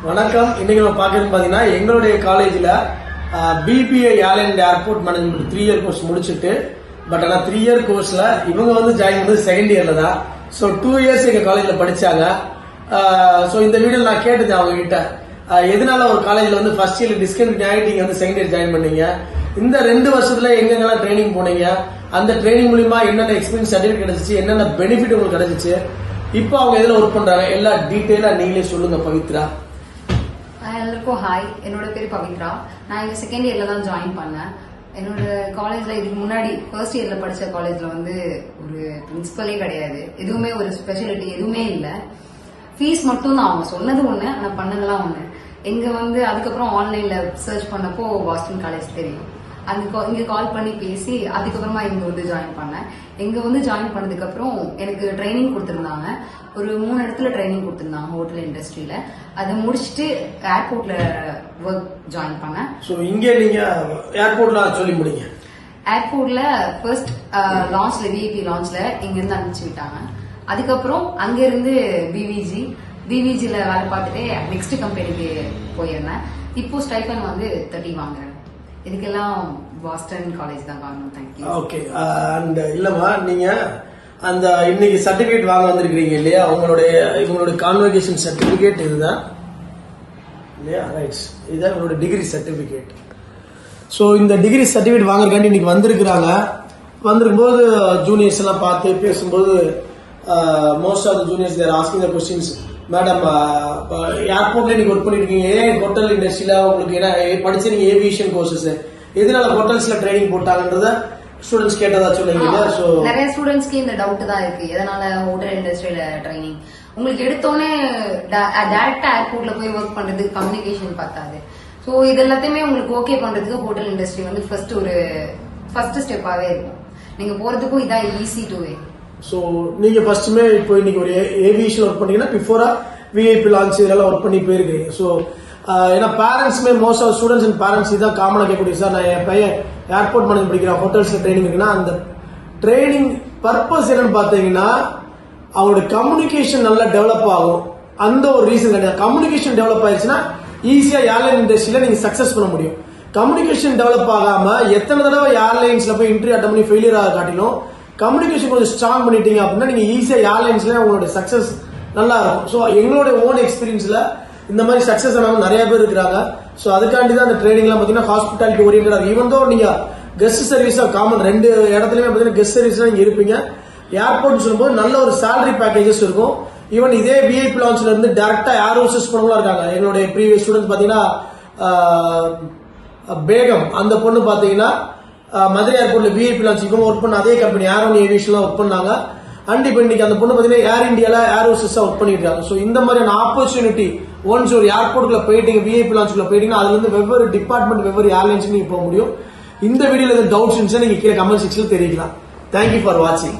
வணக்கம். இன்னைக்கு நம்ம பாக்குறது பாத்தீங்கன்னா எங்களுடைய காலேஜ்ல BBA airline airport management 3 year course முடிச்சிட்டு பட் ஆனா 3 இயர் கோர்ஸ்ல இவங்க வந்து ஜாயின் பண்ணது செகண்ட் இயர்ல தான். சோ 2 இயர்ஸ் எங்க காலேஜ்ல படிச்சாங்க. சோ இந்த வீடியோ நான் கேட்டது அவங்க கிட்ட எதனால ஒரு காலேஜ்ல வந்து ஃபர்ஸ்ட் இயர்ல டிஸ்கண்டினியூ ஆயிட்டு நீங்க வந்து செகண்ட் இயர் ஜாயின் பண்ணீங்க, இந்த 2 வருஷத்துல எங்கெங்கெல்லாம் ட்ரைனிங் போனீங்க, அந்த ட்ரைனிங் மூலமா என்னென்ன எக்ஸ்பீரியன்ஸ் சர்டிபிகேட் கிடைச்சிச்சு, என்னென்ன பெனிஃபிட் உங்களுக்கு கிடைச்சிச்சு, இப்போ அவங்க எதுல ஒர்க் பண்றாங்க எல்லா டீடைலா நீங்களே சொல்லுங்க பவித்ரா. எல்லாருக்கும் ஹாய், என்னோட பேரு பவித்ரா. நான் இங்க செகண்ட் இயர்ல தான் ஜாயின் பண்ணேன். என்னோட காலேஜ்ல இதுக்கு முன்னாடி ஃபர்ஸ்ட் இயர்ல படிச்ச காலேஜ்ல வந்து ஒரு பிரின்சிபலே கிடையாது, எதுவுமே ஒரு ஸ்பெஷாலிட்டி எதுவுமே இல்ல. ஃபீஸ் மட்டும் தான், அவங்க சொன்னது ஒண்ணு ஆனா பண்ணதெல்லாம் ஒண்ணு. எங்க வந்து அதுக்கப்புறம் ஆன்லைன்ல சர்ச் பண்ணப்போ பாஸ்டன் காலேஜ் தெரியும். இங்க கால் பண்ணி பேசி அதுக்கப்புறமா இங்க வந்து ஜாயின் பண்ணேன். இங்க வந்து ஜாயின் பண்ணதுக்கு அப்புறம் எனக்கு ட்ரைனிங் கொடுத்திருந்தாங்க. ஒரு 3 இடத்துல ட்ரைனிங் கொடுத்திருந்தாங்க ஹோட்டல் இண்டஸ்ட்ரியில. அதை முடிச்சுட்டு ஏர்போர்ட்ல ஒர்க் ஜாயின் பண்ணேன். சோ இங்க நீங்க ஏர்போர்ட்ல சொல்லி முடிங்க. ஏர்போர்ட்ல ஃபர்ஸ்ட் லான்ச்ல விஐபி லான்ச்ல இங்க இருந்து அனுப்பிச்சு விட்டாங்க. அதுக்கப்புறம் அங்க இருந்து பிவிஜில வேலை பார்த்துட்டு நெக்ஸ்ட் கம்பெனிக்கு போயிருந்தேன். இப்போ ஸ்டைபன் வந்து 30 வாங்குறேன். இதுக்கெல்லாம் பாஸ்டன் காலேஜ் தான் காரணம். தேங்க்யூ. ஓகே. அண்ட் இல்லம்மா, நீங்க அந்த இன்னைக்கு சர்டிபிகேட் வாங்க வந்திருக்கீங்க இல்லையா, உங்களுடைய கான்வகேஷன் சர்டிபிகேட் இதுதான் இல்லையா? ரைட், இதுதான் உங்களோட டிகிரி சர்டிபிகேட். ஸோ இந்த டிகிரி சர்டிபிகேட் வாங்குறதுக்காண்டி இன்னைக்கு வந்திருக்கிறாங்க. வந்திருக்கும்போது ஜூனியர்ஸ் எல்லாம் பார்த்து பேசும்போது most of the juniors there asking the questions. Madam, ஏர்போர்ட்ல நீங்க ஒர்க் பண்ணிருக்கீங்க, ஏன் ஹோட்டல் இண்டஸ்ட்ரியில உங்களுக்கு என்ன படிச்சு நீங்க ஏவியேஷன் கோர்சஸ் எதனால ஹோட்டல்ஸ்ல ட்ரைனிங் போட்டாங்கன்றத ஸ்டூடெண்ட்ஸ் கேட்டதா சொன்னீங்க. சோ நிறைய ஸ்டூடெண்ட்ஸ்க்கு இந்த டவுட் தான் இருக்கு, எதனால ஹோட்டல் இண்டஸ்ட்ரியில ட்ரைனிங். உங்களுக்கு எடுத்தோடனே டைரக்டா ஏர்போர்ட்ல போய் ஒர்க் பண்றது கம்யூனிகேஷன் பார்த்தாது. சோ இது எல்லாத்தையுமே உங்களுக்கு ஓகே பண்றதுக்கு ஹோட்டல் இண்டஸ்ட்ரி வந்து ஃபர்ஸ்ட் ஸ்டெப்பாவே இருக்கும். நீங்க போறதுக்கும் இதான் ஈஸி டு வே. சோ நீங்க ஃபர்ஸ்ட்மே இப்போ இன்னைக்கு ஒரு ஏவியேஷன் ஒர்க் பண்ணீங்கன்னா பிஃபோரா விஐபி லான்ச் இதெல்லாம் ஒர்க் பண்ணி போயிருக்கீங்க. சோ ஏன்னா பேரண்ட்ஸ்மே most of students and parents இதான் காமனா கேட்கக்கூடிய, சார் நான் என் பையன் ஏர்போர்ட் மேனேஜ் படிக்கிறேன், ஹோட்டல்ஸ்ல ட்ரைனிங் இருக்குன்னா அந்த ட்ரைனிங் பர்பஸ் என்னன்னு பாத்தீங்கன்னா அவங்களோட கம்யூனிகேஷன் நல்லா டெவலப் ஆகும். அந்த ஒரு ரீசன் கிடையாது. கம்யூனிகேஷன் டெவலப் ஆயிடுச்சுன்னா ஈஸியா ஏர்லைன் இண்டஸ்ட்ரியில நீங்க சக்சஸ் பண்ண முடியும். கம்யூனிகேஷன் டெவலப் ஆகாம எத்தனை தடவை ஏர்லைன்ஸ்ல போய் இன்டர்வியூ அட்டன் பண்ணி ஃபெயிலியர் ஆக காட்டிலும் கம்யூனிகேஷன் கொஞ்சம் ஸ்ட்ராங் பண்ணிட்டீங்க அப்படின்னா நீங்க ஈஸியா ஏர்லைன்ஸ்ல உங்களோட சக்சஸ் நல்லா இருக்கும். ஸோ எங்களோட ஓன் எக்ஸ்பீரியன்ஸ்ல இந்த மாதிரி சக்சஸ் ஆனவங்க நிறைய பேர் இருக்கிறாங்க. ஸோ அதுக்காண்டி தான் அந்த ட்ரைனிங் எல்லாம் பாத்தீங்கன்னா ஹாஸ்பிட்டாலிட்டி ஓரியன்டா. ஈவன் தோ நீங்க கெஸ்ட் சர்வீஸ் காமன் 2 இடத்துலயுமே பாத்தீங்கன்னா கெஸ்ட் சர்வீஸ்ல நீங்க இருப்பீங்க. ஏர்போர்ட் சொல்லும்போது நல்ல ஒரு சேலரி பேக்கேஜஸ் இருக்கும். ஈவன் இதே விஐபி லான்ச்ல இருந்து டைரக்டா ஏர் ஹோஸ்டஸ் பண்ணவங்களா இருக்காங்க. என்னுடைய ப்ரீவியஸ் ஸ்டூடெண்ட்ஸ் பாத்தீங்கன்னா பேகம், அந்த பொண்ணு பாத்தீங்கன்னா மதுரை ஏர்போர்ட்ல விஐபி லான்ச் இவங்க ஒர்க் பண்ண அதே கம்பெனி ஏரோன் ஏவியேஷன்ல ஒர்க் பண்ணாங்க. அண்ட் இப்ப இன்னைக்கு அந்த பொண்ணு பாத்தீங்கன்னா ஏர் இந்தியால ஏர் ஹோஸ்டஸா ஒர்க் பண்ணிட்டு இருக்காங்க. சோ இந்த மாதிரியான ஆப்பர்ச்சுனிட்டி ஒன்ஸ் ஒரு ஏர்போர்ட்ல போயிட்டீங்க, விஐபி லான்ச்ல போயிட்டீங்கன்னா அதுல இருந்து வெவ்வேறு டிபார்ட்மெண்ட் வெவ்வேறு ஏர்லைன்ஸ் நீங்க போக முடியும். இந்த வீடியோல டவுட்ஸ் இருந்துச்சுன்னா நீங்க கீழே கமெண்ட் செக்ஷன்ல தெரிவிக்கலாம். தேங்க்யூ ஃபார் வாட்சிங்.